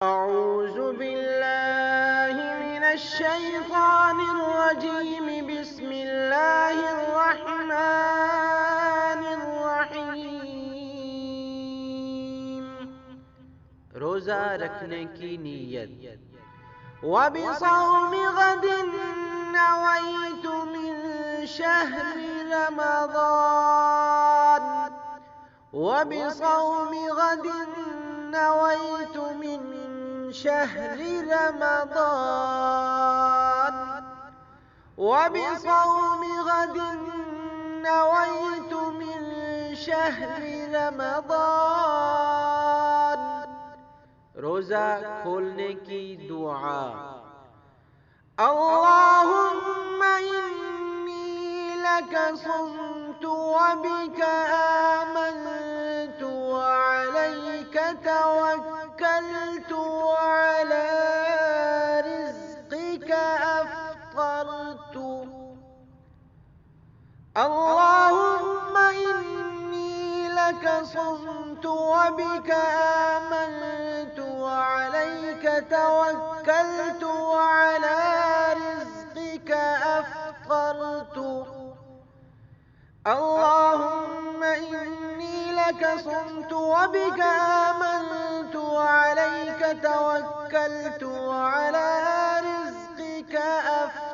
أعوذ بالله من الشيطان الرجيم. بسم الله الرحمن الرحيم. روزہ رکھنے کی نیت. وَبِصَوْمِ غَدٍ نَوَيْتُ مِن شَهْرِ رَمَضَانَ. وَبِصَوْمِ غَدٍ نَوَيْتُ مِن شَهْرِ رَمَضَانَ. وَبِصَوْمِ غَدٍ نَوَيْتُ مِن شَهْرِ رَمَضَانَ. روزہ کھولنے کی دعا. اللہم انی لک صمت وبک آمنت وعلیک توکلت وعلی رزقک افطرت. اللہم انی لک صمت وبک آمنت وعليك توكلت وعلى رزقك أفطرت. اللهم إني لك صمت وبك آمنت وعليك توكلت وعلى رزقك أفطرت.